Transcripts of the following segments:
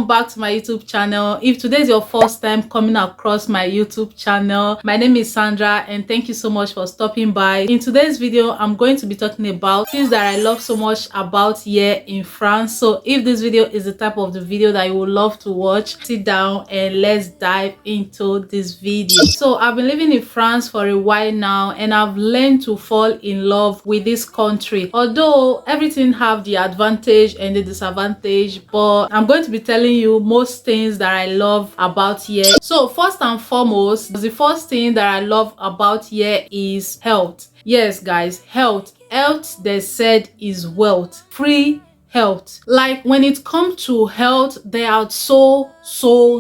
welcome back to my YouTube channel. If today is your first time coming across my YouTube channel, my name is Sandra and thank you so much for stopping by. In today's video, I'm going to be talking about things that I love so much about here in France. So if this video is the type of the video that you would love to watch, sit down and let's dive into this video. So I've been living in France for a while now and I've learned to fall in love with this country. Although everything have the advantage and the disadvantage, but I'm going to be telling you most things that I love about here. So first and foremost, the first thing that I love about here is health. Yes guys, health they said is wealth. Free health. Like when it comes to health, they are so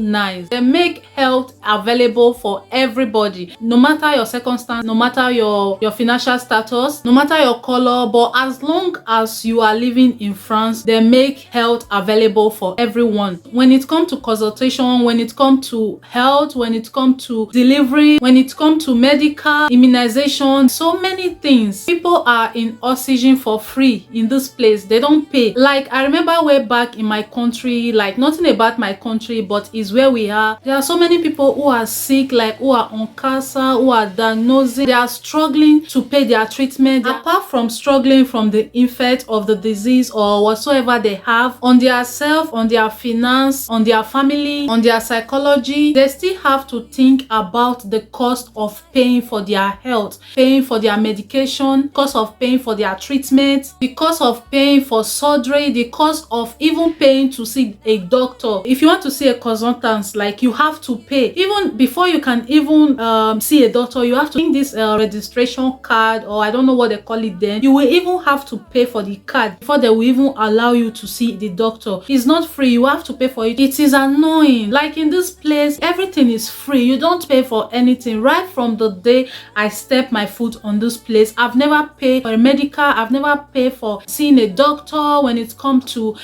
nice. They make health available for everybody, no matter your circumstance, no matter your financial status, no matter your color, but as long as you are living in France, they make health available for everyone. When it comes to consultation, when it comes to health, when it comes to delivery, when it comes to medical, immunization, so many things. People are in oxygen for free in this place. They don't pay. Like I remember way back in my country, like nothing about my country, but is where we are. There are so many people who are sick, like who are on cancer, who are diagnosed. They are struggling to pay their treatment. Apart from struggling from the effect of the disease or whatsoever they have on their self, on their finance, on their family, on their psychology, they still have to think about the cost of paying for their health, paying for their medication, cost of paying for their treatment, the cost of paying for surgery, the cost of even paying to see a doctor. If you want to see a consultant, like you have to pay. Even before you can even see a doctor, you have to bring this registration card, or I don't know what they call it then. You will even have to pay for the card before they will even allow you to see the doctor. It's not free. You have to pay for it. It is annoying. Like in this place, everything is free. You don't pay for anything. Right from the day I step my foot on this place, I've never paid for a medical. I've never paid for seeing a doctor. When it comes to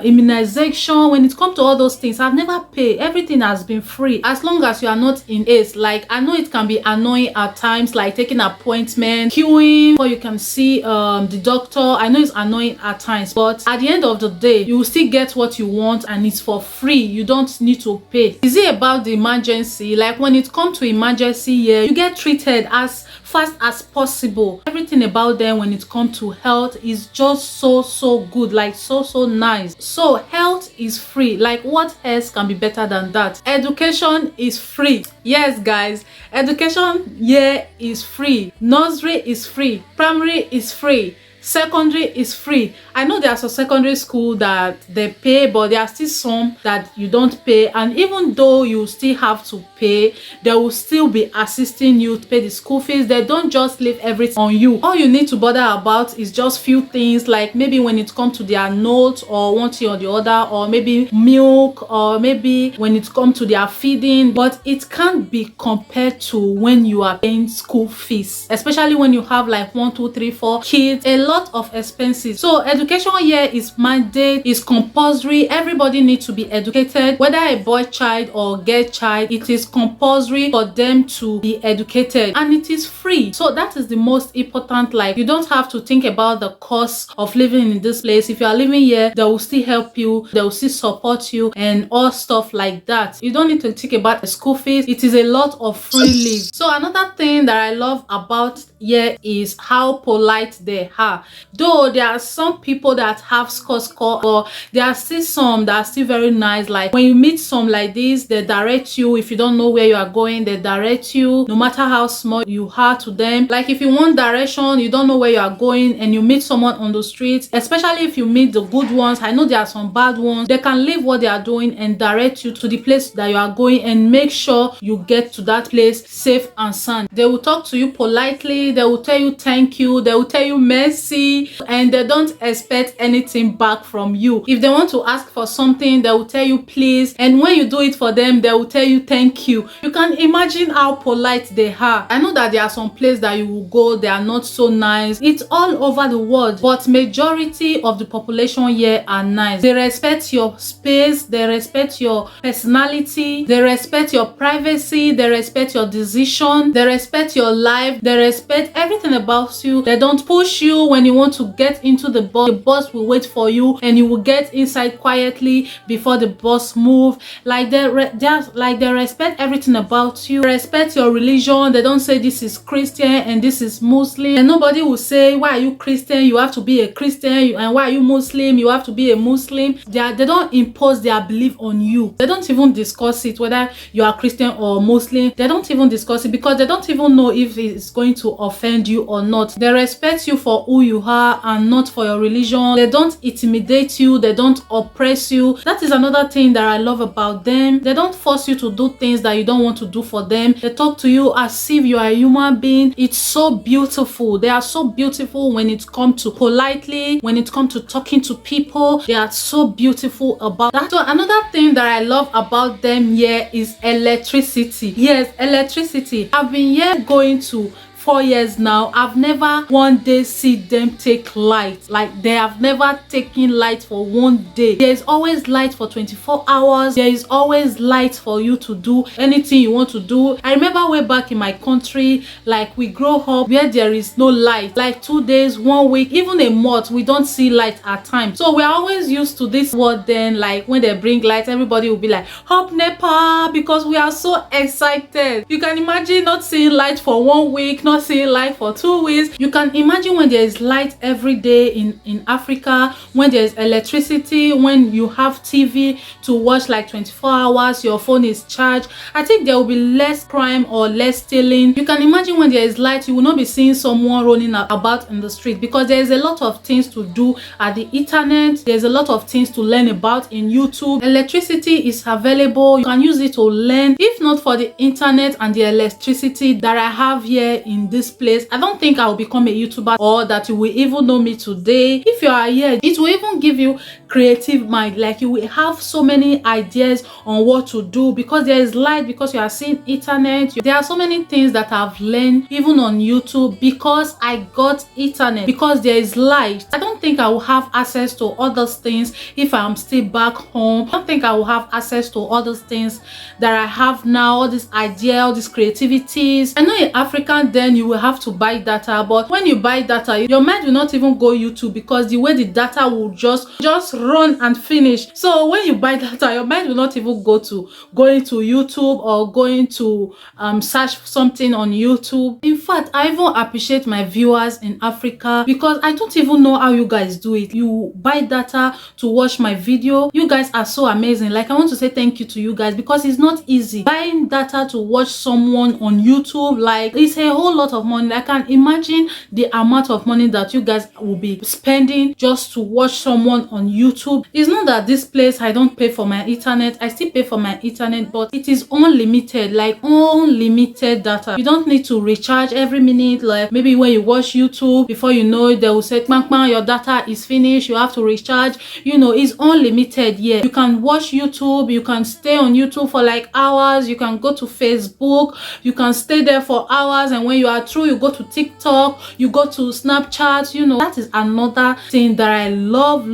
immunization, when it comes to all those things, I've never paid. Everything has been free as long as you are not in ACE. Like I know it can be annoying at times, like taking appointment, queuing before you can see the doctor. I know it's annoying at times, but at the end of the day, you will still get what you want and it's for free. You don't need to pay. Is it about the emergency? Like when it comes to emergency here, you get treated as fast as possible. Everything about them when it comes to health is just so good, like so nice. So health is free. Like what else can be better than that? Education is free. Yes guys, education here is free. Nursery is free, primary is free, secondary is free. I know there's a secondary school that they pay, but there are still some that you don't pay, and even though you still have to pay, they will still be assisting you to pay the school fees. They don't just leave everything on you. All you need to bother about is just few things, like maybe when it comes to their notes or one thing or the other, or maybe milk, or maybe when it comes to their feeding. But it can't be compared to when you are paying school fees, especially when you have like 1, 2, 3, 4 kids. A lot of expenses. So education here is mandate, is compulsory. Everybody needs to be educated, whether a boy child or girl child. It is compulsory for them to be educated, and it is free. So that is the most important. Like you don't have to think about the cost of living in this place. If you are living here, they will still help you, they will still support you and all stuff like that. You don't need to think about the school fees. It is a lot of free live. So another thing that I love about here is how polite they are. Though there are some people that have score, but there are still some that are still very nice. Like when you meet some like this, they direct you. If you don't know where you are going, they direct you, no matter how small you are to them. Like if you want direction, you don't know where you are going, and you meet someone on the street, especially if you meet the good ones, I know there are some bad ones, they can leave what they are doing and direct you to the place that you are going and make sure you get to that place safe and sound. They will talk to you politely, they will tell you thank you, they will tell you mercy, and they don't expect anything back from you. If they want to ask for something, they will tell you please, and when you do it for them, they will tell you thank you. You can imagine how polite they are. I know that there are some places that you will go, they are not so nice. It's all over the world, but majority of the population here are nice. They respect your space, they respect your personality, they respect your privacy, they respect your decision, they respect your life, they respect everything about you. They don't push you when when you want to get into the bus will wait for you and you will get inside quietly before the bus move. Like they respect everything about you, respect your religion. They don't say this is Christian and this is Muslim, and nobody will say, why are you Christian, you have to be a Christian, and why are you Muslim, you have to be a Muslim. They don't impose their belief on you. They don't even discuss it, whether you are Christian or Muslim. They don't even discuss it because they don't even know if it's going to offend you or not. They respect you for who you are and not for your religion. They don't intimidate you, they don't oppress you. That is another thing that I love about them. They don't force you to do things that you don't want to do for them. They talk to you as if you are a human being. It's so beautiful. They are so beautiful when it comes to politely, when it comes to talking to people. They are so beautiful about that. So another thing that I love about them here is electricity. Yes, electricity. I've been here going to 4 years now. I've never one day see them take light. Like they have never taken light for one day. There is always light for 24 hours. There is always light for you to do anything you want to do. I remember way back in my country, like we grow up where there is no light. Like 2 days, 1 week, even a month, we don't see light at times. So we're always used to this word then, like when they bring light, everybody will be like, "Help NEPA," because we are so excited. You can imagine not seeing light for 1 week, not seeing light for 2 weeks. You can imagine when there is light every day in Africa, when there is electricity, when you have TV to watch like 24 hours, your phone is charged. I think there will be less crime or less stealing. You can imagine when there is light, you will not be seeing someone running about in the street because there is a lot of things to do at the internet. There's a lot of things to learn about in YouTube. Electricity is available. You can use it to learn. If not for the internet and the electricity that I have here in this place, I don't think I will become a YouTuber or that you will even know me today. If you are here, it will even give you creative mind. Like you will have so many ideas on what to do because there is light, because you are seeing internet. There are so many things that I've learned even on YouTube because I got internet, because there is light. I don't think I will have access to other things if I'm still back home. I don't think I will have access to other things that I have now, all this idea, all these creativities. I know in Africa then you will have to buy data, but when you buy data, your mind will not even go YouTube because the way the data will just run and finish. So when you buy data, your mind will not even go to going to YouTube or going to search something on YouTube. In fact, I even appreciate my viewers in Africa because I don't even know how you guys do it. You buy data to watch my video. You guys are so amazing. Like I want to say thank you to you guys because it's not easy buying data to watch someone on YouTube. Like it's a whole lot of money. I can imagine the amount of money that you guys will be spending just to watch someone on YouTube. It's not that this place I don't pay for my internet. I still pay for my internet, but it is unlimited, like unlimited data. You don't need to recharge every minute. Like maybe when you watch YouTube, before you know it, they will say, "Bang, bang, your data is finished. You have to recharge." You know, it's unlimited. Yeah, you can watch YouTube. You can stay on YouTube for like hours. You can go to Facebook. You can stay there for hours, and when you are through, you go to TikTok. You go to Snapchat. You know, that is another thing that I love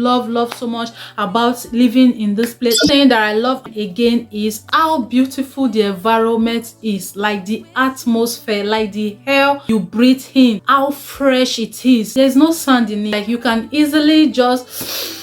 so much about living in this place. The thing that I love again is how beautiful the environment is, like the atmosphere, like the air you breathe in, how fresh it is. There's no sand in it. Like you can easily just,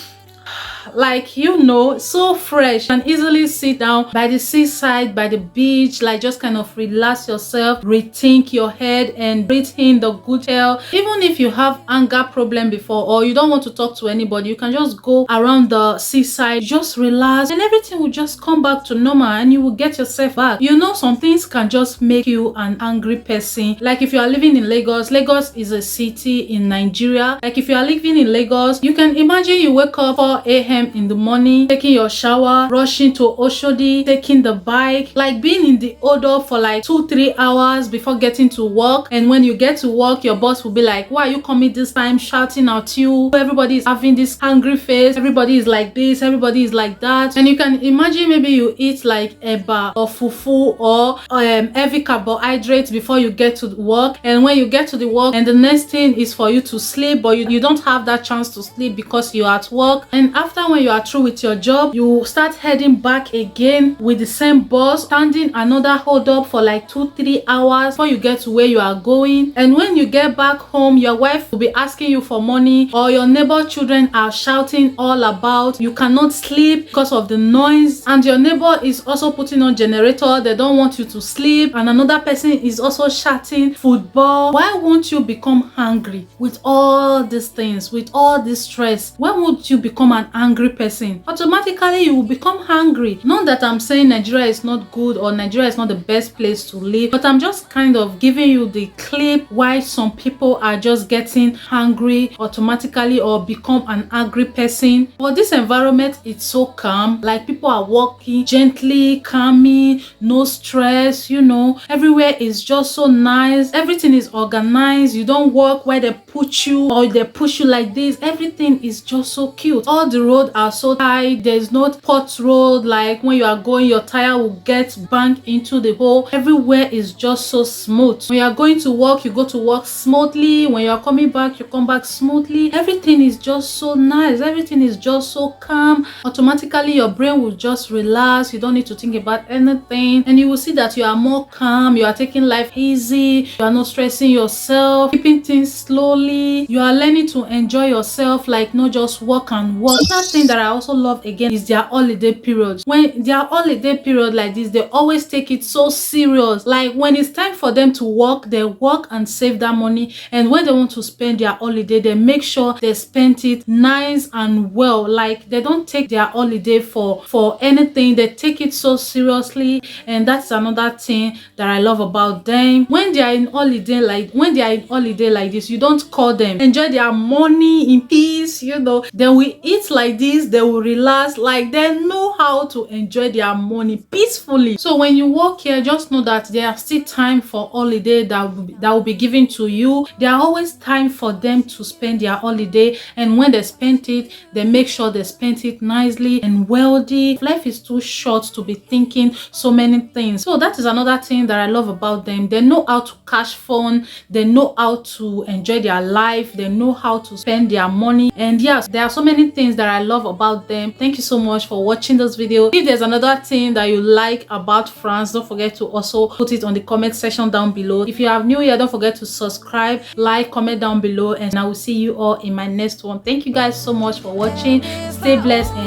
like, you know, so fresh, and easily sit down by the seaside, by the beach, like just kind of relax yourself, rethink your head and breathe in the good air. Even if you have anger problem before or you don't want to talk to anybody, you can just go around the seaside, just relax, and everything will just come back to normal and you will get yourself back. You know, some things can just make you an angry person. Like if you are living in Lagos, Lagos is a city in Nigeria. Like if you are living in Lagos, you can imagine you wake up 4 a.m. in the morning, taking your shower, rushing to Oshodi, taking the bike, like being in the odor for like 2-3 hours before getting to work. And when you get to work, your boss will be like, "Why are you coming this time?" shouting at you. Everybody is having this angry face. Everybody is like this, everybody is like that. And you can imagine maybe you eat like eba or fufu or heavy carbohydrates before you get to work. And when you get to the work, and the next thing is for you to sleep, but you don't have that chance to sleep because you're at work. And after After when you are through with your job, you start heading back again with the same bus, standing another hold up for like 2-3 hours before you get to where you are going. And when you get back home, your wife will be asking you for money, or your neighbor children are shouting all about. You cannot sleep because of the noise, and your neighbor is also putting on generator. They don't want you to sleep, and another person is also shouting football. Why won't you become angry with all these things, with all this stress? Why won't you become an angry person? Automatically you will become angry. Not that I'm saying Nigeria is not good or Nigeria is not the best place to live, but I'm just kind of giving you the clip why some people are just getting angry automatically or become an angry person. But this environment, it's so calm. Like, people are walking gently, calming, no stress, you know. Everywhere is just so nice. Everything is organized. You don't walk where they put you or they push you like this. Everything is just so cute. All the roads are so tight. There's no pot road, like when you are going your tire will get banged into the hole. Everywhere is just so smooth. When you are going to work, you go to work smoothly. When you are coming back, you come back smoothly. Everything is just so nice. Everything is just so calm. Automatically your brain will just relax. You don't need to think about anything, and you will see that you are more calm. You are taking life easy. You are not stressing yourself, keeping things slowly. You are learning to enjoy yourself, like not just work and work. Another thing that I also love again is their holiday period. When their holiday period like this, they always take it so serious. Like, when it's time for them to work, they work and save that money, and when they want to spend their holiday, they make sure they spend it nice and well. Like, they don't take their holiday for anything. They take it so seriously, and that's another thing that I love about them. When they are in holiday, like this, you don't call them, enjoy their money in peace, you know. They will eat like this, they will relax, like they know how to enjoy their money peacefully. So when you work here, just know that there are still time for holiday that will be given to you. There are always time for them to spend their holiday, and when they spend it, they make sure they spend it nicely and wealthy. Life is too short to be thinking so many things. So that is another thing that I love about them. They know how to cash fund. They know how to enjoy their life. They know how to spend their money. And yes, there are so many things that I love about them. Thank you so much for watching this video. If there's another thing that you like about France, don't forget to also put it on the comment section down below. If you are new here, don't forget to subscribe, like, comment down below, and I will see you all in my next one. Thank you guys so much for watching. Stay blessed and